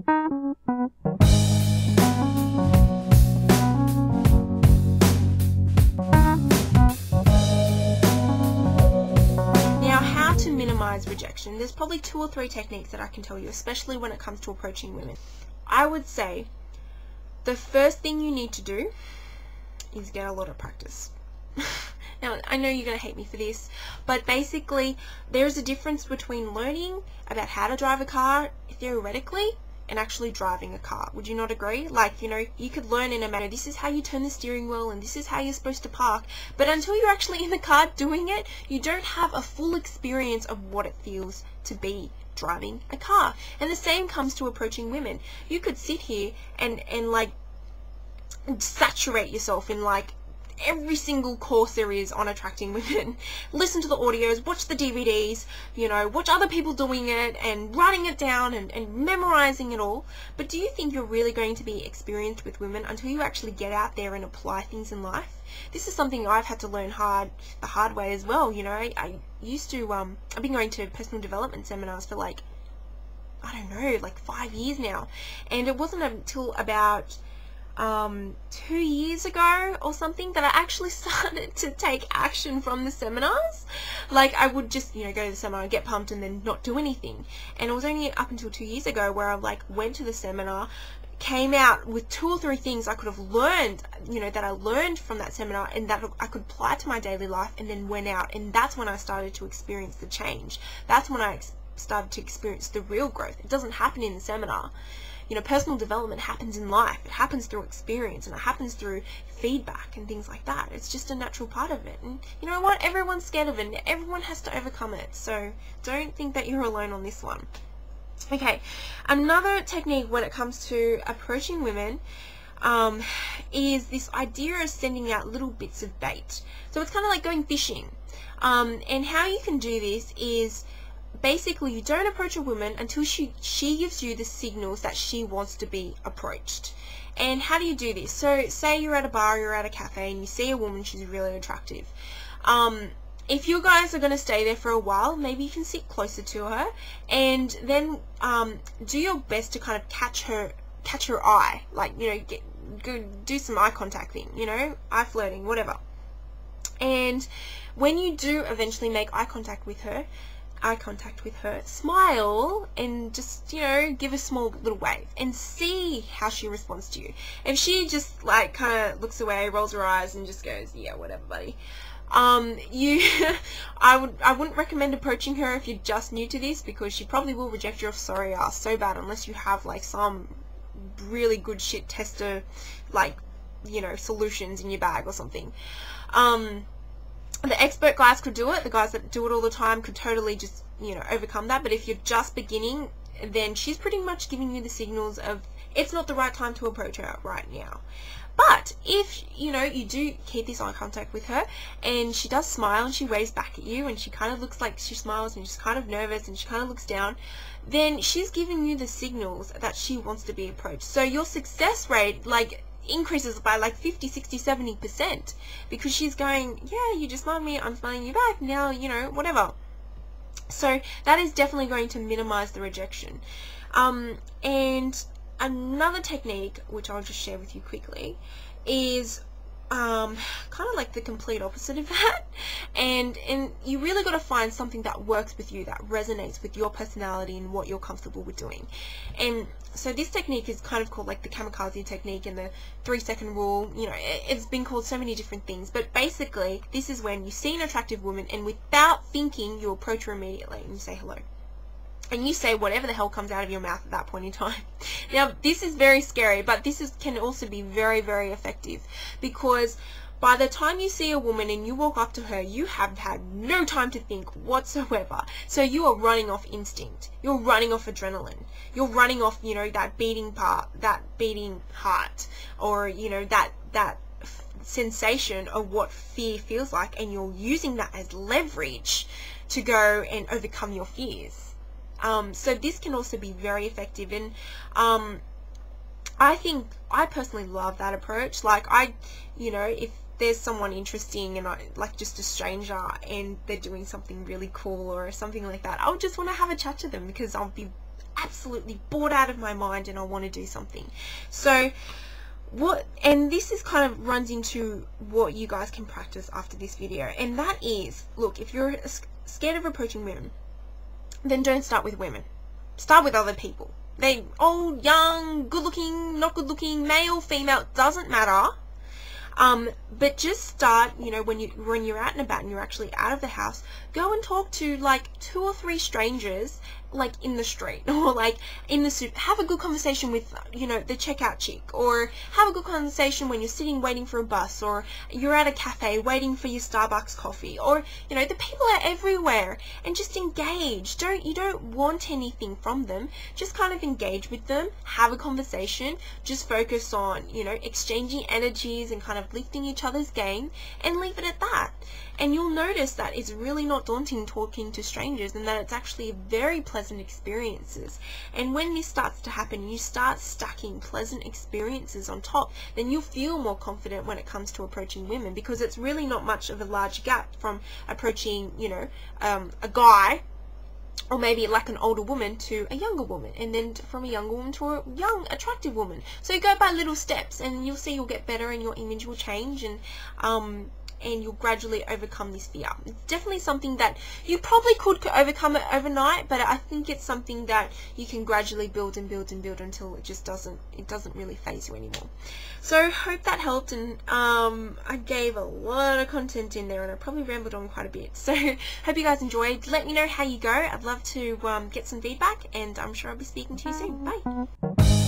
To minimize rejection, there's probably 2 or 3 techniques that I can tell you, especially when it comes to approaching women. I would say the first thing you need to do is get a lot of practice. Now, I know you're going to hate me for this, but basically there's a difference between learning about how to drive a car theoretically and actually driving a car. Would you not agree? Like, you know, you could learn in a manner, this is how you turn the steering wheel and this is how you're supposed to park, but until you're actually in the car doing it, you don't have a full experience of what it feels to be driving a car. And the same comes to approaching women. You could sit here and like saturate yourself in like every single course there is on attracting women, listen to the audios, watch the DVDs, you know, watch other people doing it and writing it down and memorizing it all, but do you think you're really going to be experienced with women until you actually get out there and apply things in life? This is something I've had to learn the hard way as well. You know, I used to I've been going to personal development seminars for like, I don't know, like 5 years now, and it wasn't until about 2 years ago or something that I actually started to take action from the seminars. Like, I would just, you know, go to the seminar, get pumped, and then not do anything. And it was only up until 2 years ago where I like went to the seminar, came out with 2 or 3 things I could have learned, you know, that I learned from that seminar and that I could apply to my daily life, and then went out, and that's when I started to experience the change. That's when I started to experience the real growth. It doesn't happen in the seminar. You know, personal development happens in life. It happens through experience, and it happens through feedback and things like that. It's just a natural part of it. And you know what? Everyone's scared of it, and everyone has to overcome it. So don't think that you're alone on this one. Okay, another technique when it comes to approaching women is this idea of sending out little bits of bait. So it's kind of like going fishing. And how you can do this is, basically, you don't approach a woman until she gives you the signals that she wants to be approached. And how do you do this? So say you're at a bar, you're at a cafe, and you see a woman, she's really attractive. If you guys are going to stay there for a while, maybe you can sit closer to her, and then do your best to kind of catch her eye, like, you know, go do some eye contact thing, you know, eye flirting, whatever. And when you do eventually make eye contact with her, smile and just, you know, give a small little wave and see how she responds to you. If she just like kind of looks away, rolls her eyes and just goes, yeah, whatever, buddy, I wouldn't recommend approaching her if you're just new to this, because she probably will reject your sorry ass so bad, unless you have like some really good shit tester, like, you know, solutions in your bag or something. The expert guys could do it. The guys that do it all the time could totally just, you know, overcome that. But if you're just beginning, then she's pretty much giving you the signals of it's not the right time to approach her right now. But if, you know, you do keep this eye contact with her and she does smile and she waves back at you and she kind of looks like she smiles and she's kind of nervous and she kind of looks down, then she's giving you the signals that she wants to be approached. So your success rate, like, increases by like 50, 60, 70%, because she's going, yeah, you just smiled me, I'm smiling you back, now, you know, whatever. So that is definitely going to minimize the rejection. And another technique, which I'll just share with you quickly, is kind of like the complete opposite of that, and you really got to find something that works with you, that resonates with your personality and what you're comfortable with doing. And so this technique is kind of called like the kamikaze technique and the 3-second rule. You know, it's been called so many different things, but basically this is when you see an attractive woman and without thinking you approach her immediately and you say hello. And you say whatever the hell comes out of your mouth at that point in time. Now, this is very scary, but this can also be very, very effective, because by the time you see a woman and you walk up to her, you have had no time to think whatsoever. So you are running off instinct. You're running off adrenaline. You're running off, you know, that beating heart, or, you know, that sensation of what fear feels like, and you're using that as leverage to go and overcome your fears. So this can also be very effective, and I personally love that approach. Like, you know, if there's someone interesting and like just a stranger and they're doing something really cool or something like that, I'll just want to have a chat to them, because I'll be absolutely bored out of my mind and I want to do something. So and this is kind of runs into what you guys can practice after this video, and that is, look, if you're scared of approaching women, then don't start with women. Start with other people. They old, young, good looking, not good looking, male, female, doesn't matter. But just start, you know, when you're out and about and you're actually out of the house, go and talk to like 2 or 3 strangers, like in the street or like in the soup. Have a good conversation with, you know, the checkout chick, or have a good conversation when you're sitting waiting for a bus, or you're at a cafe waiting for your Starbucks coffee, or, you know, the people are everywhere, and just engage. You don't want anything from them, just kind of engage with them, have a conversation, just focus on, you know, exchanging energies and kind of lifting each other's game, and leave it at that. And you'll notice that it's really not daunting talking to strangers, and that it's actually very pleasant experiences. And when this starts to happen, you start stacking pleasant experiences on top, then you'll feel more confident when it comes to approaching women, because it's really not much of a large gap from approaching, you know, a guy, or maybe like an older woman, to a younger woman, and then from a younger woman to a young, attractive woman. So you go by little steps, and you'll see you'll get better, and your image will change, and you'll gradually overcome this fear. It's definitely something that you probably could overcome it overnight, but I think it's something that you can gradually build and build and build until it just doesn't really faze you anymore. So hope that helped, and I gave a lot of content in there, and I probably rambled on quite a bit. So hope you guys enjoyed. Let me know how you go. I'd love to get some feedback, and I'm sure I'll be speaking to you soon. Bye.